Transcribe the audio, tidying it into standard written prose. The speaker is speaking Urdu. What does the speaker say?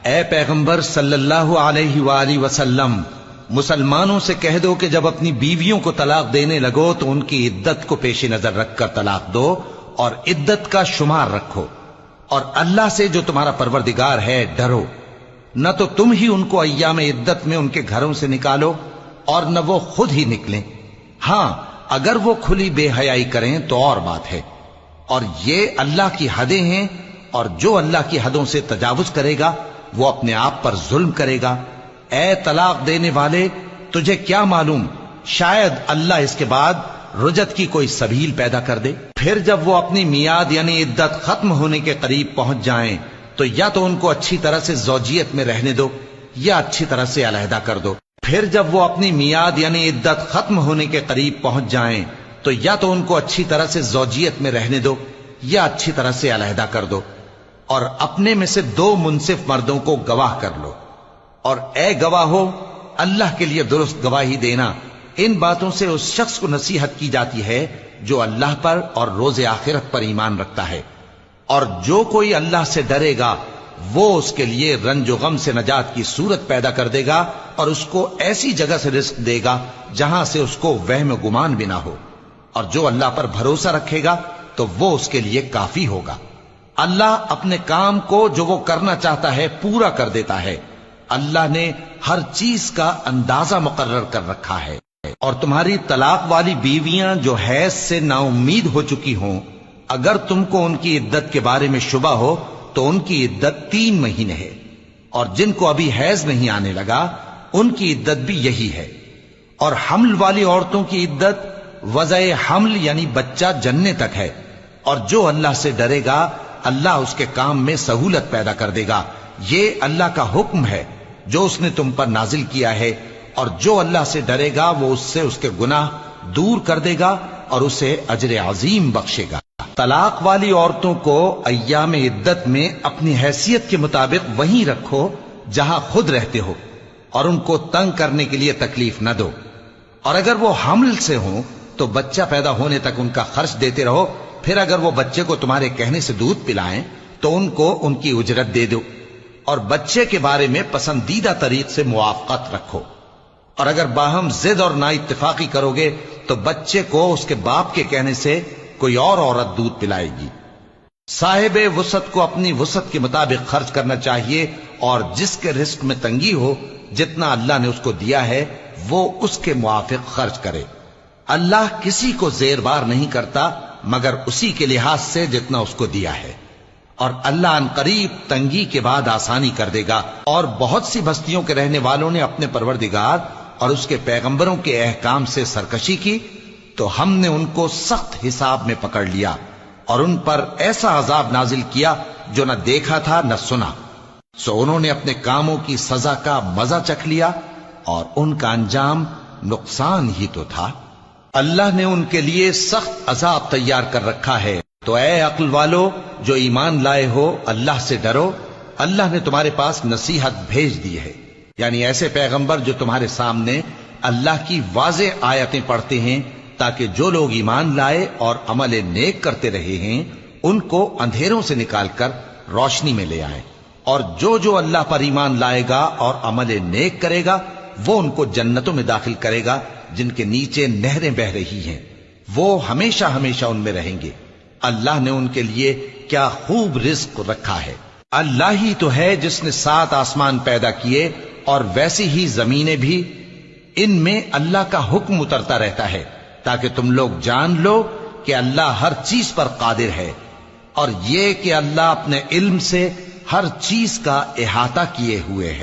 اے پیغمبر صلی اللہ علیہ وآلہ وسلم، مسلمانوں سے کہہ دو کہ جب اپنی بیویوں کو طلاق دینے لگو تو ان کی عدت کو پیش نظر رکھ کر طلاق دو اور عدت کا شمار رکھو، اور اللہ سے جو تمہارا پروردگار ہے ڈرو۔ نہ تو تم ہی ان کو ایام عدت میں ان کے گھروں سے نکالو اور نہ وہ خود ہی نکلیں، ہاں اگر وہ کھلی بے حیائی کریں تو اور بات ہے، اور یہ اللہ کی حدیں ہیں، اور جو اللہ کی حدوں سے تجاوز کرے گا وہ اپنے آپ پر ظلم کرے گا۔ اے طلاق دینے والے، تجھے کیا معلوم، شاید اللہ اس کے بعد رجعت کی کوئی سبیل پیدا کر دے۔ پھر جب وہ اپنی میعاد یعنی عدت ختم ہونے کے قریب پہنچ جائیں تو یا تو ان کو اچھی طرح سے زوجیت میں رہنے دو یا اچھی طرح سے علیحدہ کر دو۔ پھر جب وہ اپنی میعاد یعنی عدت ختم ہونے کے قریب پہنچ جائیں تو یا تو ان کو اچھی طرح سے زوجیت میں رہنے دو یا اچھی طرح سے علیحدہ کر دو، اور اپنے میں سے 2 منصف مردوں کو گواہ کر لو، اور اے گواہو، اللہ کے لیے درست گواہی دینا۔ ان باتوں سے اس شخص کو نصیحت کی جاتی ہے جو اللہ پر اور روز آخرت پر ایمان رکھتا ہے، اور جو کوئی اللہ سے ڈرے گا وہ اس کے لیے رنج و غم سے نجات کی صورت پیدا کر دے گا، اور اس کو ایسی جگہ سے رزق دے گا جہاں سے اس کو وہم و گمان بھی نہ ہو، اور جو اللہ پر بھروسہ رکھے گا تو وہ اس کے لیے کافی ہوگا۔ اللہ اپنے کام کو جو وہ کرنا چاہتا ہے پورا کر دیتا ہے۔ اللہ نے ہر چیز کا اندازہ مقرر کر رکھا ہے۔ اور تمہاری طلاق والی بیویاں جو حیض سے نا امید ہو چکی ہوں، اگر تم کو ان کی عدت کے بارے میں شبہ ہو تو ان کی عدت 3 مہینے ہے، اور جن کو ابھی حیض نہیں آنے لگا ان کی عدت بھی یہی ہے۔ اور حمل والی عورتوں کی عدت وضع حمل یعنی بچہ جننے تک ہے، اور جو اللہ سے ڈرے گا اللہ اس کے کام میں سہولت پیدا کر دے گا۔ یہ اللہ کا حکم ہے جو اس نے تم پر نازل کیا ہے، اور جو اللہ سے ڈرے گا وہ اس سے اس کے گناہ دور کر دے گا اور اسے اجر عظیم بخشے گا۔ طلاق والی عورتوں کو ایام عدت میں اپنی حیثیت کے مطابق وہیں رکھو جہاں خود رہتے ہو، اور ان کو تنگ کرنے کے لیے تکلیف نہ دو، اور اگر وہ حمل سے ہوں تو بچہ پیدا ہونے تک ان کا خرچ دیتے رہو، پھر اگر وہ بچے کو تمہارے کہنے سے دودھ پلائیں تو ان کو ان کی اجرت دے دو، اور بچے کے بارے میں پسندیدہ طریق سے موافقت رکھو، اور اگر باہم ضد اور نا اتفاقی کرو گے تو بچے کو اس کے باپ کے کہنے سے کوئی اور عورت دودھ پلائے گی۔ صاحب وسعت کو اپنی وسعت کے مطابق خرچ کرنا چاہیے، اور جس کے رزق میں تنگی ہو جتنا اللہ نے اس کو دیا ہے وہ اس کے موافق خرچ کرے۔ اللہ کسی کو زیر بار نہیں کرتا مگر اسی کے لحاظ سے جتنا اس کو دیا ہے، اور اللہ ان قریب تنگی کے بعد آسانی کر دے گا۔ اور بہت سی بستیوں کے رہنے والوں نے اپنے پروردگار اور اس کے پیغمبروں کے احکام سے سرکشی کی تو ہم نے ان کو سخت حساب میں پکڑ لیا، اور ان پر ایسا عذاب نازل کیا جو نہ دیکھا تھا نہ سنا، سو انہوں نے اپنے کاموں کی سزا کا مزہ چکھ لیا، اور ان کا انجام نقصان ہی تو تھا۔ اللہ نے ان کے لیے سخت عذاب تیار کر رکھا ہے۔ تو اے عقل والو جو ایمان لائے ہو، اللہ سے ڈرو۔ اللہ نے تمہارے پاس نصیحت بھیج دی ہے، یعنی ایسے پیغمبر جو تمہارے سامنے اللہ کی واضح آیتیں پڑھتے ہیں تاکہ جو لوگ ایمان لائے اور عمل نیک کرتے رہے ہیں ان کو اندھیروں سے نکال کر روشنی میں لے آئیں، اور جو اللہ پر ایمان لائے گا اور عمل نیک کرے گا وہ ان کو جنتوں میں داخل کرے گا جن کے نیچے نہریں بہ رہی ہیں، وہ ہمیشہ ہمیشہ ان میں رہیں گے۔ اللہ نے ان کے لیے کیا خوب رزق رکھا ہے۔ اللہ ہی تو ہے جس نے 7 آسمان پیدا کیے اور ویسی ہی زمینیں بھی، ان میں اللہ کا حکم اترتا رہتا ہے تاکہ تم لوگ جان لو کہ اللہ ہر چیز پر قادر ہے، اور یہ کہ اللہ اپنے علم سے ہر چیز کا احاطہ کیے ہوئے ہے۔